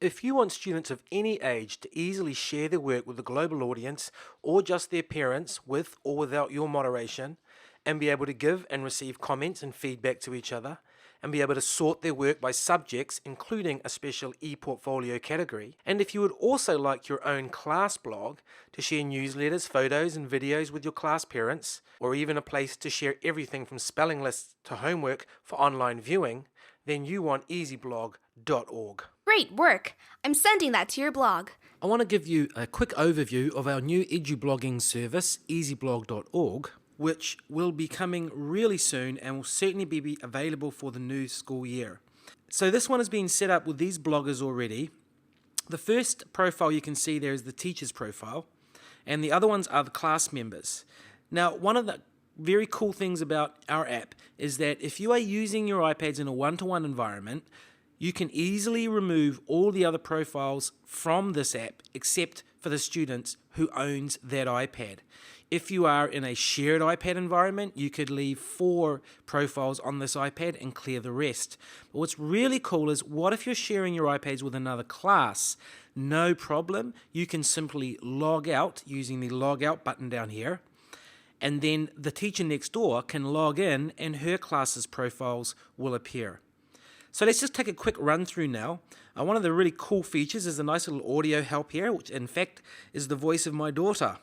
If you want students of any age to easily share their work with a global audience or just their parents with or without your moderation, and be able to give and receive comments and feedback to each other, and be able to sort their work by subjects, including a special e-portfolio category, and if you would also like your own class blog to share newsletters, photos and videos with your class parents, or even a place to share everything from spelling lists to homework for online viewing, then you want Easyblog.org. Great work! I'm sending that to your blog. I want to give you a quick overview of our new edu-blogging service, Easyblog.org, which will be coming really soon and will certainly be available for the new school year. So this one has been set up with these bloggers already. The first profile you can see there is the teacher's profile, and the other ones are the class members. Now, one of the very cool things about our app is that if you are using your iPads in a one-to-one environment, you can easily remove all the other profiles from this app except for the students who owns that iPad. If you are in a shared iPad environment, you could leave 4 profiles on this iPad and clear the rest. But what's really cool is, what if you're sharing your iPads with another class? No problem. You can simply log out using the log out button down here, and then the teacher next door can log in and her class's profiles will appear. So let's just take a quick run through now. One of the really cool features is a nice little audio help here, which in fact is the voice of my daughter.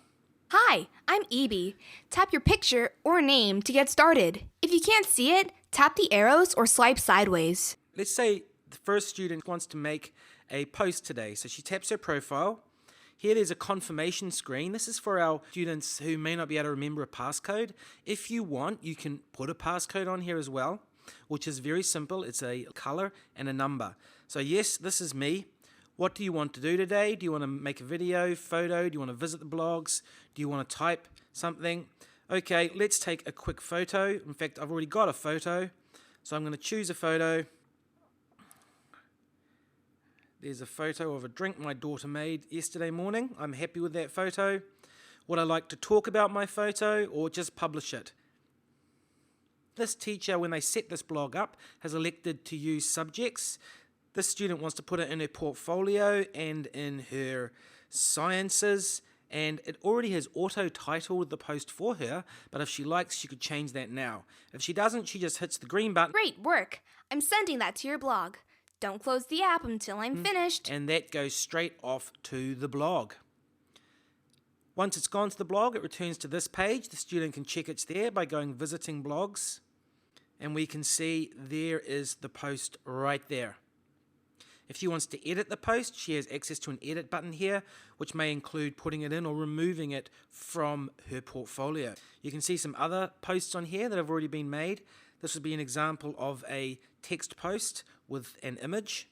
Hi, I'm Evie. Tap your picture or name to get started. If you can't see it, tap the arrows or swipe sideways. Let's say the first student wants to make a post today. So she taps her profile. Here there's a confirmation screen. This is for our students who may not be able to remember a passcode. If you want, you can put a passcode on here as well, which is very simple. It's a color and a number. So yes, this is me. What do you want to do today? Do you want to make a video, photo? Do you want to visit the blogs? Do you want to type something? Okay, let's take a quick photo. In fact, I've already got a photo. So I'm going to choose a photo. There's a photo of a drink my daughter made yesterday morning. I'm happy with that photo. Would I like to talk about my photo or just publish it? This teacher, when they set this blog up, has elected to use subjects. This student wants to put it in her portfolio and in her sciences, and it already has auto-titled the post for her, but if she likes, she could change that now. If she doesn't, she just hits the green button. Great work! I'm sending that to your blog. Don't close the app until I'm finished. And that goes straight off to the blog. Once it's gone to the blog, it returns to this page. The student can check it's there by going visiting blogs, and we can see there is the post right there. If she wants to edit the post, she has access to an edit button here, which may include putting it in or removing it from her portfolio. You can see some other posts on here that have already been made. This would be an example of a text post with an image.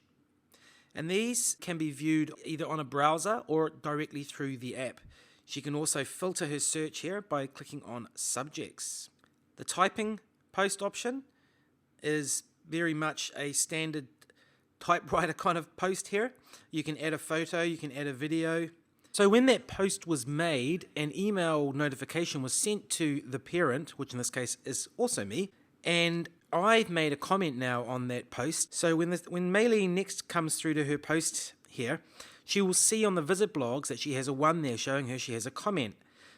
And these can be viewed either on a browser or directly through the app. She can also filter her search here by clicking on subjects. The typing post option is very much a standard typewriter kind of post here. You can add a photo, you can add a video. So when that post was made, an email notification was sent to the parent, which in this case is also me, and I've made a comment now on that post. So when Maylee next comes through to her post here, she will see on the visit blogs that she has a 1 there showing her she has a comment.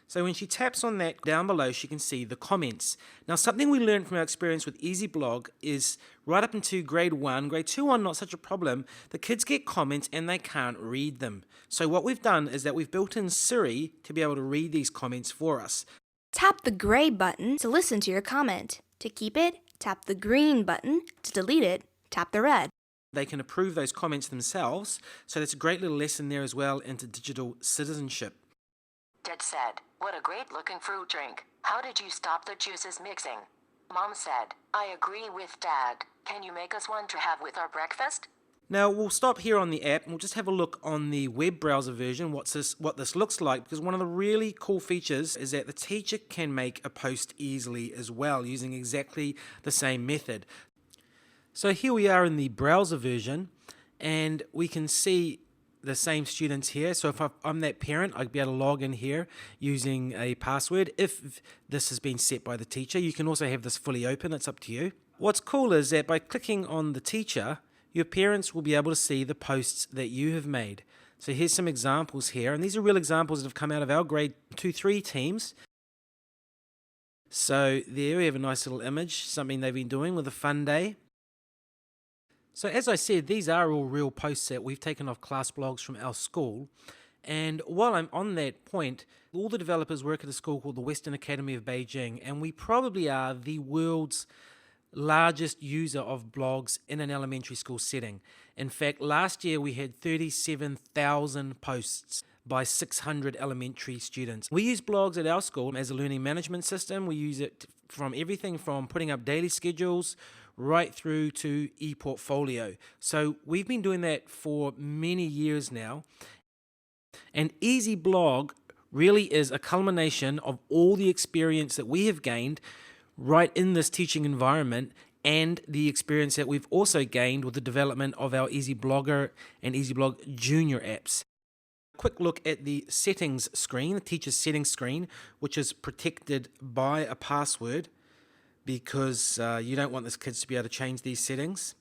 So when she taps on that down below, she can see the comments. Now, something we learned from our experience with Easyblog is right up into grade 1, grade 2 on not such a problem, the kids get comments and they can't read them. So what we've done is that we've built in Siri to be able to read these comments for us. Tap the gray button to listen to your comment. To keep it, tap the green button. To delete it, tap the red. They can approve those comments themselves, so that's a great little lesson there as well into digital citizenship. Dad said, "What a great looking fruit drink. How did you stop the juices mixing?" Mom said, "I agree with Dad. Can you make us one to have with our breakfast?" Now we'll stop here on the app and we'll just have a look on the web browser version what this looks like, because one of the really cool features is that the teacher can make a post easily as well using exactly the same method. So here we are in the browser version and we can see the same students here. So if I'm that parent, I'd be able to log in here using a password if this has been set by the teacher. You can also have this fully open, it's up to you. What's cool is that by clicking on the teacher, your parents will be able to see the posts that you have made. So here's some examples here, and these are real examples that have come out of our grade 2-3 teams. So there we have a nice little image, something they've been doing with a fun day. So as I said, these are all real posts that we've taken off class blogs from our school. And while I'm on that point, all the developers work at a school called the Western Academy of Beijing, and we probably are the world's largest user of blogs in an elementary school setting. In fact, last year we had 37,000 posts by 600 elementary students. We use blogs at our school as a learning management system. We use it from everything from putting up daily schedules right through to e-portfolio. So we've been doing that for many years now. And Easyblog really is a culmination of all the experience that we have gained right in this teaching environment and the experience that we've also gained with the development of our Easyblogger and Easyblog Junior apps. A quick look at the settings screen, the teacher's settings screen, which is protected by a password because you don't want the kids to be able to change these settings.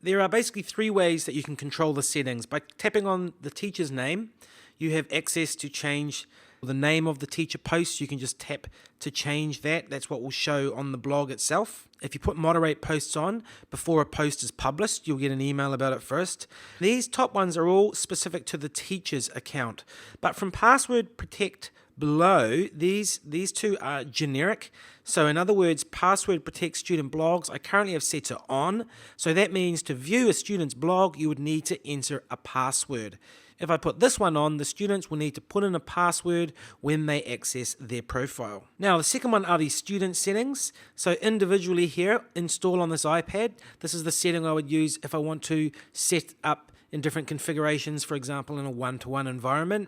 There are basically 3 ways that you can control the settings. By tapping on the teacher's name, you have access to change the name of the teacher post. You can just tap to change that. That's what will show on the blog itself. If you put moderate posts on before a post is published, you'll get an email about it first. These top ones are all specific to the teacher's account. But from password protect below, these 2 are generic. So in other words, password protect student blogs. I currently have set to on. So that means to view a student's blog, you would need to enter a password. If I put this one on, the students will need to put in a password when they access their profile. Now, the second one are the student settings. So individually here, install on this iPad. This is the setting I would use if I want to set up in different configurations, for example, in a one-to-one environment.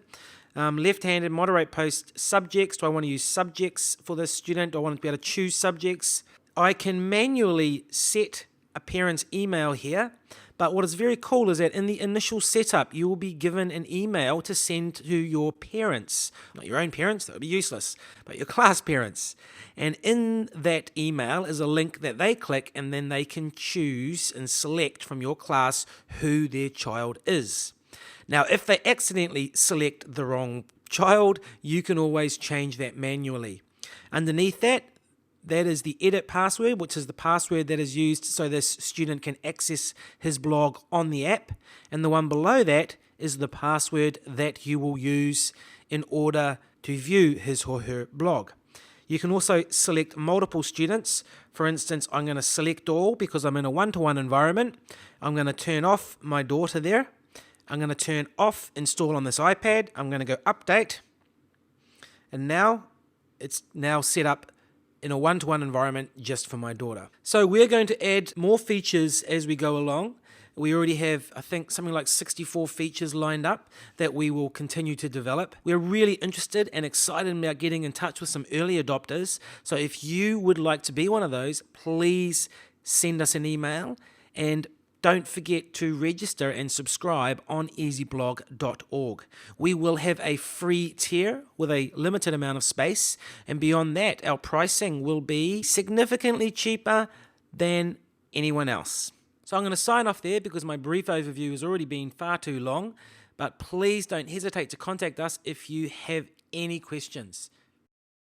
Left-handed, moderate post subjects. Do I want to use subjects for this student? Do I want to be able to choose subjects? I can manually set a parent's email here. But what is very cool is that in the initial setup, you will be given an email to send to your parents. Not your own parents, that would be useless, but your class parents. And in that email is a link that they click, and then they can choose and select from your class who their child is. Now, if they accidentally select the wrong child, you can always change that manually. Underneath that is the edit password, which is the password that is used so this student can access his blog on the app. And the one below that is the password that you will use in order to view his or her blog. You can also select multiple students. For instance, I'm going to select all because I'm in a one-to-one environment. I'm going to turn off my daughter there. I'm going to turn off install on this iPad. I'm going to go update. And now it's now set up in a one-to-one environment just for my daughter. So we're going to add more features as we go along. We already have, I think, something like 64 features lined up that we will continue to develop. We're really interested and excited about getting in touch with some early adopters. So if you would like to be one of those, please send us an email, and don't forget to register and subscribe on Easyblog.org. We will have a free tier with a limited amount of space, and beyond that, our pricing will be significantly cheaper than anyone else. So I'm going to sign off there because my brief overview has already been far too long, but please don't hesitate to contact us if you have any questions.